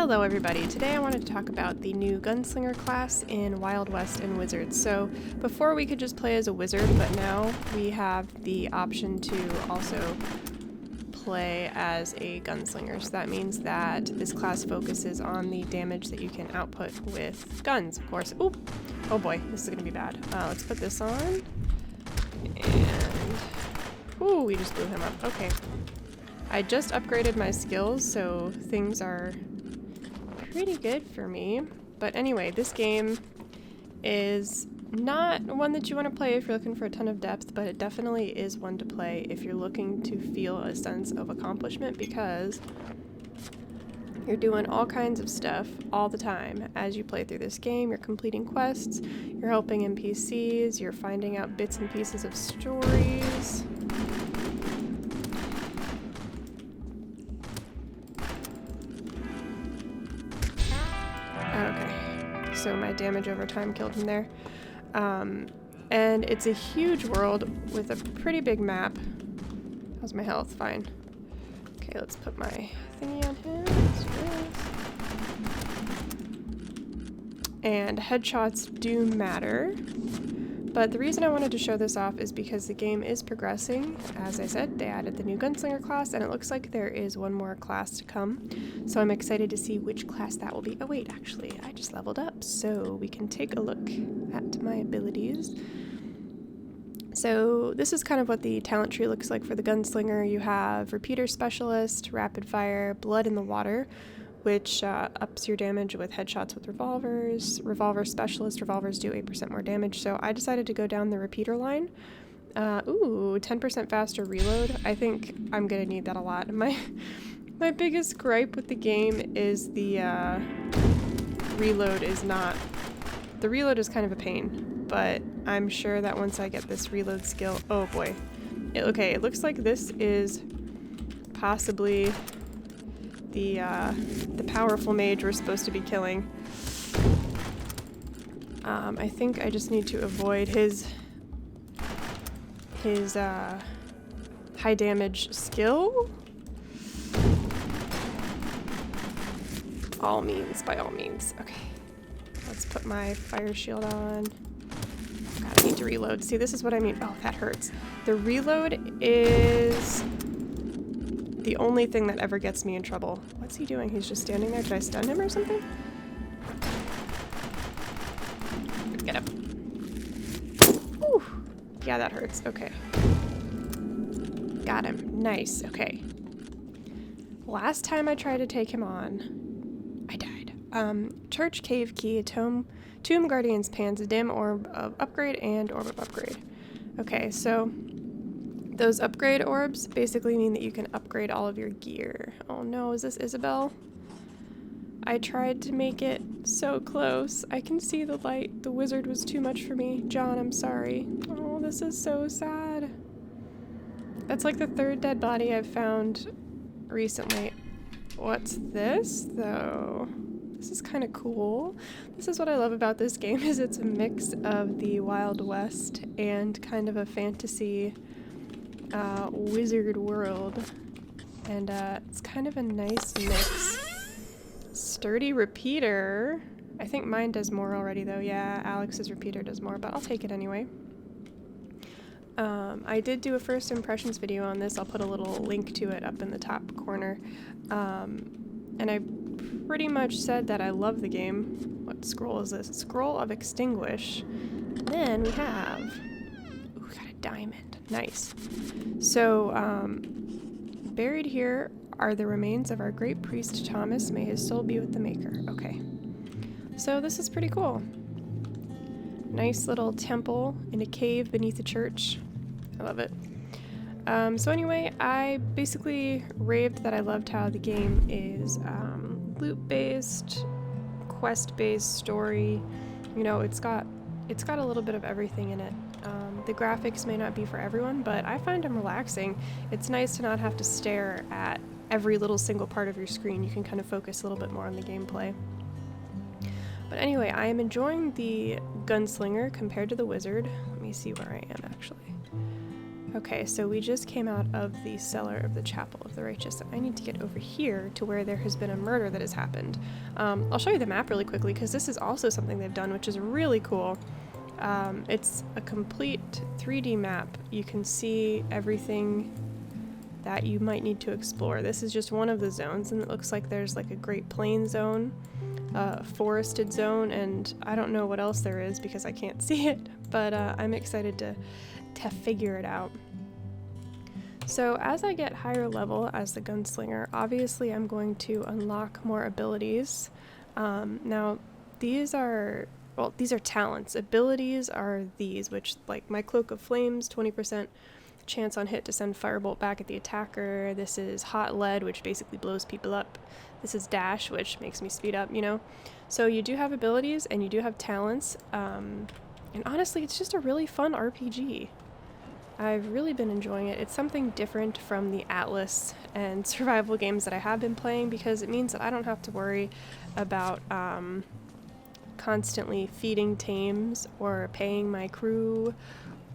Hello everybody, today I wanted to talk about the new Gunslinger class in Wild West and Wizards. So before we could just play as a wizard, but now we have the option to also play as a gunslinger. So that means that this class focuses on the damage that you can output with guns, of course. Ooh, oh boy, this is gonna be bad. Let's put this on. And, ooh, we just blew him up. Okay. I just upgraded my skills, so things are pretty good for me. But anyway, this game is not one that you want to play if you're looking for a ton of depth, but it definitely is one to play if you're looking to feel a sense of accomplishment, because you're doing all kinds of stuff all the time as you play through this game. You're completing quests, you're helping NPCs, you're finding out bits and pieces of stories. Okay, so my damage over time killed him there. And it's a huge world with a pretty big map. How's my health? Fine. Okay, let's put my thingy on him. Let's do this. And headshots do matter. But the reason I wanted to show this off is because the game is progressing. As I said, they added the new Gunslinger class, and it looks like there is one more class to come. So I'm excited to see which class that will be. Oh wait, actually, I just leveled up, so we can take a look at my abilities. So this is kind of what the talent tree looks like for the Gunslinger. You have Repeater Specialist, Rapid Fire, Blood in the Water, which ups your damage with headshots with revolvers. Revolver Specialist, revolvers do 8% more damage, so I decided to go down the repeater line. Ooh, 10% faster reload. I think I'm gonna need that a lot. My biggest gripe with the game is the reload is not... The reload is kind of a pain, but I'm sure that once I get this reload skill... Oh boy. Okay, it looks like this is possibly the powerful mage we're supposed to be killing. I think I just need to avoid his high damage skill. By all means. Okay. Let's put my fire shield on. God, I need to reload. See, this is what I mean. Oh, that hurts. The reload is the only thing that ever gets me in trouble. What's he doing? He's just standing there. Did I stun him or something? Get up. Whew. Yeah, that hurts. Okay. Got him. Nice. Okay. Last time I tried to take him on, I died. Church Cave Key, Tomb Guardian's Pans, Dim Orb of Upgrade, and Orb of Upgrade. Okay, so those upgrade orbs basically mean that you can upgrade all of your gear. Oh no, is this Isabel? I tried to make it so close. I can see the light. The wizard was too much for me. John, I'm sorry. Oh, this is so sad. That's like the third dead body I've found recently. What's this, though? This is kind of cool. This is what I love about this game, is it's a mix of the Wild West and kind of a fantasy wizard world, and it's kind of a nice mix. Sturdy repeater. I think mine does more already though. Yeah, Alex's repeater does more, but I'll take it anyway. I did do a first impressions video on this. I'll put a little link to it up in the top corner. And I pretty much said that I love the game. What scroll is this? Scroll of Extinguish. Then we have... Ooh, got a diamond. Nice. So, buried here are the remains of our great priest Thomas. May his soul be with the Maker. Okay. So this is pretty cool. Nice little temple in a cave beneath a church. I love it. So anyway, I basically raved that I loved how the game is loot-based, quest-based, story. You know, it's got a little bit of everything in it. The graphics may not be for everyone, but I find them relaxing. It's nice to not have to stare at every little single part of your screen. You can kind of focus a little bit more on the gameplay. But anyway, I am enjoying the Gunslinger compared to the Wizard. Let me see where I am, actually. Okay, so we just came out of the cellar of the Chapel of the Righteous. I need to get over here to where there has been a murder that has happened. I'll show you the map really quickly because this is also something they've done, which is really cool. It's a complete 3D map. You can see everything that you might need to explore. This is just one of the zones, and it looks like there's like a Great Plain zone, a forested zone, and I don't know what else there is because I can't see it, but I'm excited to figure it out. So as I get higher level as the Gunslinger, obviously I'm going to unlock more abilities. Now these are talents. Abilities are these, which like my Cloak of Flames, 20% chance on hit to send Firebolt back at the attacker. This is Hot Lead, which basically blows people up. This is Dash, which makes me speed up, you know? So you do have abilities and you do have talents. And honestly, it's just a really fun RPG. I've really been enjoying it. It's something different from the Atlas and survival games that I have been playing because it means that I don't have to worry about constantly feeding tames or paying my crew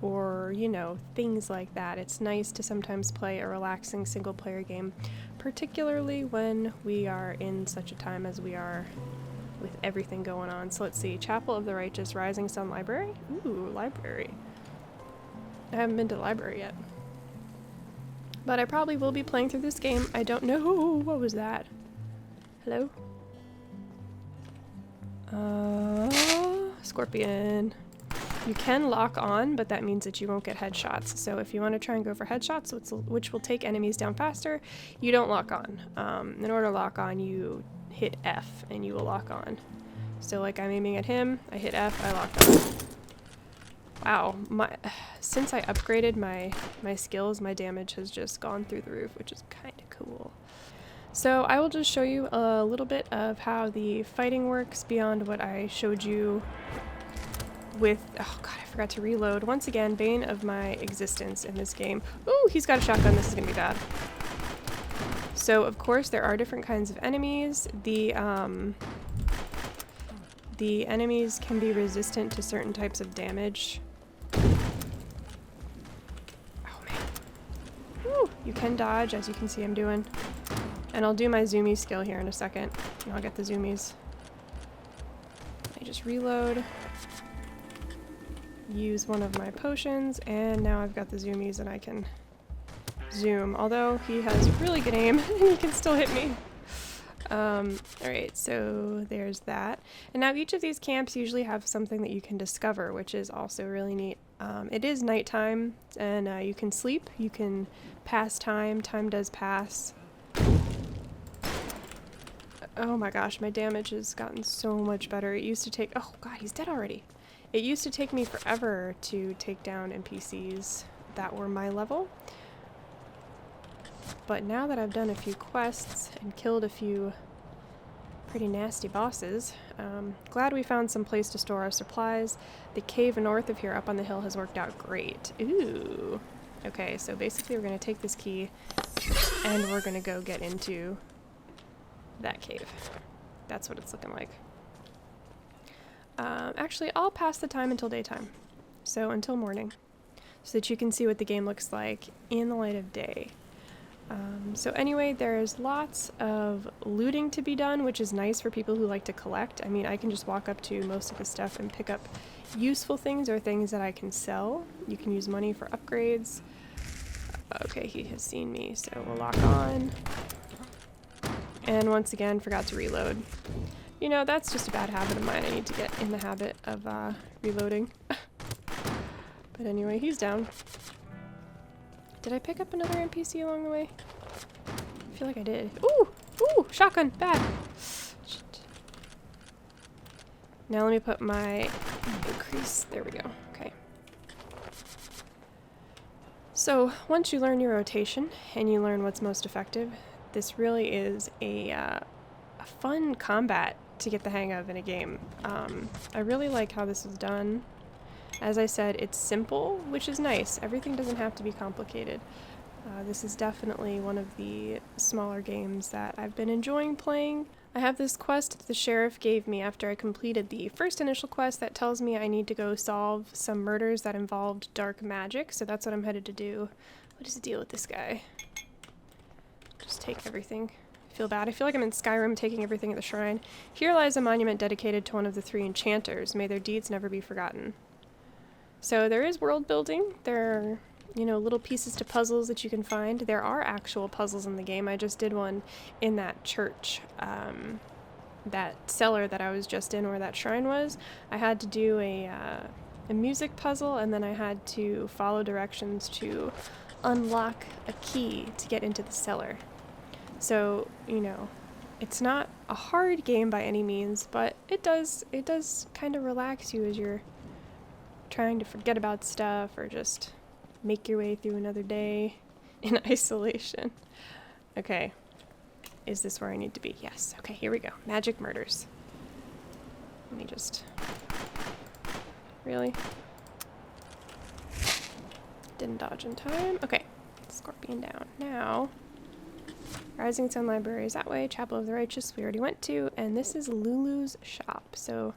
or, you know, things like that. It's nice to sometimes play a relaxing single-player game, particularly when we are in such a time as we are with everything going on. So let's see. Chapel of the Righteous, Rising Sun Library. Ooh, library. I haven't been to the library yet. But I probably will be playing through this game. I don't know. What was that? Hello? Scorpion. You can lock on, but that means that you won't get headshots. So if you want to try and go for headshots, which will take enemies down faster, you don't lock on. In order to lock on, you hit F and you will lock on. So like I'm aiming at him, I hit F, I locked on. Wow, since I upgraded my skills, my damage has just gone through the roof, which is kind of cool. So I will just show you a little bit of how the fighting works beyond what I showed you with, oh god, I forgot to reload. Once again, bane of my existence in this game. Ooh, he's got a shotgun, this is gonna be bad. So of course there are different kinds of enemies. The enemies can be resistant to certain types of damage. You can dodge, as you can see I'm doing. And I'll do my zoomy skill here in a second, and I'll get the zoomies. I just reload, use one of my potions, and now I've got the zoomies and I can zoom. Although he has really good aim, and he can still hit me. Alright, so there's that. And now each of these camps usually have something that you can discover, which is also really neat. It is nighttime, and you can sleep, you can pass time, time does pass. Oh my gosh, my damage has gotten so much better. It used to take, oh god, he's dead already. It used to take me forever to take down NPCs that were my level. But now that I've done a few quests and killed a few pretty nasty bosses, glad we found some place to store our supplies. The cave north of here up on the hill has worked out great. Ooh. Okay, so basically we're going to take this key and we're going to go get into that cave. That's what it's looking like. Actually, I'll pass the time until daytime. So until morning. So that you can see what the game looks like in the light of day. So anyway, there's lots of looting to be done, which is nice for people who like to collect. I mean, I can just walk up to most of the stuff and pick up useful things or things that I can sell. You can use money for upgrades. Okay, he has seen me, so we'll lock on. And once again, forgot to reload. You know, that's just a bad habit of mine. I need to get in the habit of reloading. But anyway, he's down. Did I pick up another NPC along the way? I feel like I did. Ooh! Ooh! Shotgun! Bad! Shit. Now let me put my increase. There we go. Okay. So, once you learn your rotation, and you learn what's most effective, this really is a fun combat to get the hang of in a game. I really like how this is done. As I said, it's simple, which is nice. Everything doesn't have to be complicated. This is definitely one of the smaller games that I've been enjoying playing. I have this quest that the sheriff gave me after I completed the first initial quest that tells me I need to go solve some murders that involved dark magic, so that's what I'm headed to do. What is the deal with this guy? Just take everything. I feel bad. I feel like I'm in Skyrim taking everything at the shrine. Here lies a monument dedicated to one of the 3 enchanters. May their deeds never be forgotten. So there is world building. There are, you know, little pieces to puzzles that you can find. There are actual puzzles in the game. I just did one in that church, that cellar that I was just in where that shrine was. I had to do a music puzzle, and then I had to follow directions to unlock a key to get into the cellar. So, you know, it's not a hard game by any means, but it does kind of relax you as you're trying to forget about stuff or just make your way through another day in isolation. Okay. Is this where I need to be? Yes. Okay, here we go. Magic murders. Let me just... Really? Didn't dodge in time. Okay. Scorpion down. Now, Rising Sun Library is that way. Chapel of the Righteous we already went to. And this is Lulu's shop. So,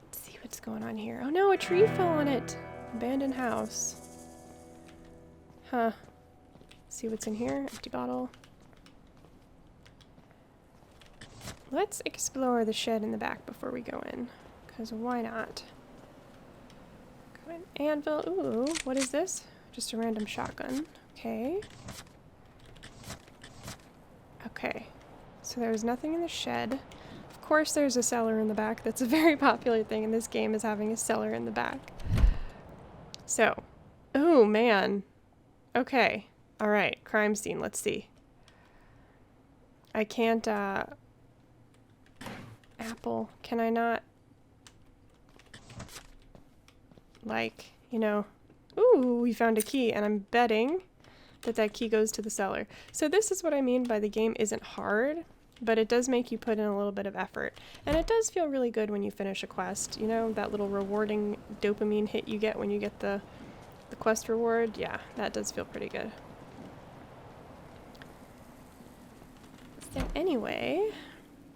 let's see what's going on here. Oh no, a tree fell on it! Abandoned house. Huh. See what's in here. Empty bottle. Let's explore the shed in the back before we go in. Because why not? Go in. Anvil. Ooh, what is this? Just a random shotgun. Okay. Okay. So there's nothing in the shed. Of course there's a cellar in the back. That's a very popular thing in this game, is having a cellar in the back. So. Ooh, man. Okay. Alright. Crime scene. Let's see. I can't, Apple. Can I not... Like, you know... Ooh, we found a key, and I'm betting that that key goes to the cellar. So this is what I mean by the game isn't hard, but it does make you put in a little bit of effort. And it does feel really good when you finish a quest. You know, that little rewarding dopamine hit you get when you get the quest reward? Yeah, that does feel pretty good. So anyway...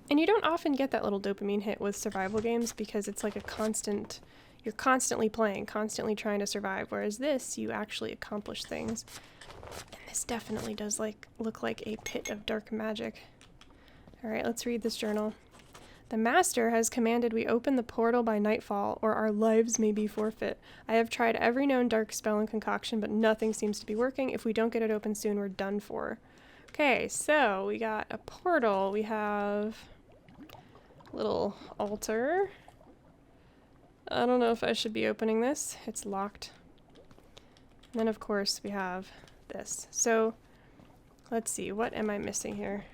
And you don't often get that little dopamine hit with survival games because it's like a constant, you're constantly playing, constantly trying to survive, whereas this, you actually accomplish things. And this definitely does look like a pit of dark magic. Alright, let's read this journal. The Master has commanded we open the portal by nightfall, or our lives may be forfeit. I have tried every known dark spell and concoction, but nothing seems to be working. If we don't get it open soon, we're done for. Okay, so we got a portal. We have... little altar. I don't know if I should be opening this. It's locked. And then of course we have this. So let's see, what am I missing here?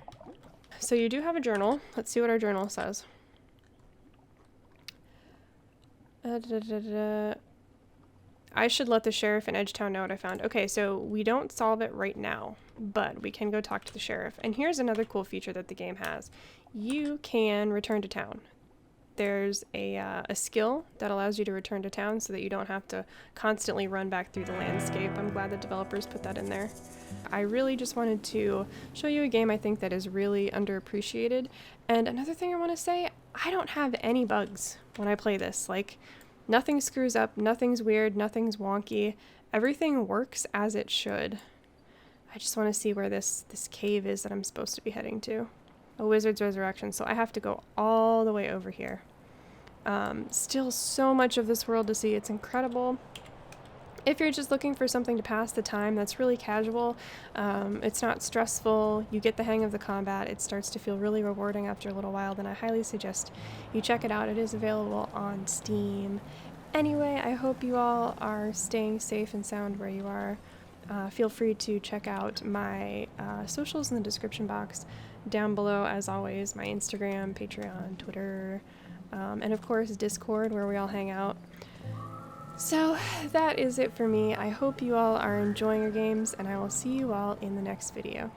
So you do have a journal. Let's see what our journal says. I should let the sheriff in Edgetown know what I found. Okay, so we don't solve it right now, but we can go talk to the sheriff. And here's another cool feature that the game has. You can return to town. There's a skill that allows you to return to town so that you don't have to constantly run back through the landscape. I'm glad the developers put that in there. I really just wanted to show you a game I think that is really underappreciated. And another thing I want to say, I don't have any bugs when I play this. Like, nothing screws up, nothing's weird, nothing's wonky. Everything works as it should. I just want to see where this cave is that I'm supposed to be heading to. A Wizard's Resurrection, so I have to go all the way over here. Still so much of this world to see. It's incredible. If you're just looking for something to pass the time that's really casual, it's not stressful, you get the hang of the combat, it starts to feel really rewarding after a little while, then I highly suggest you check it out. It is available on Steam. Anyway, I hope you all are staying safe and sound where you are. Feel free to check out my socials in the description box down below, as always, my Instagram, Patreon, Twitter, and of course Discord, where we all hang out. So that is it for me. I hope you all are enjoying your games, and I will see you all in the next video.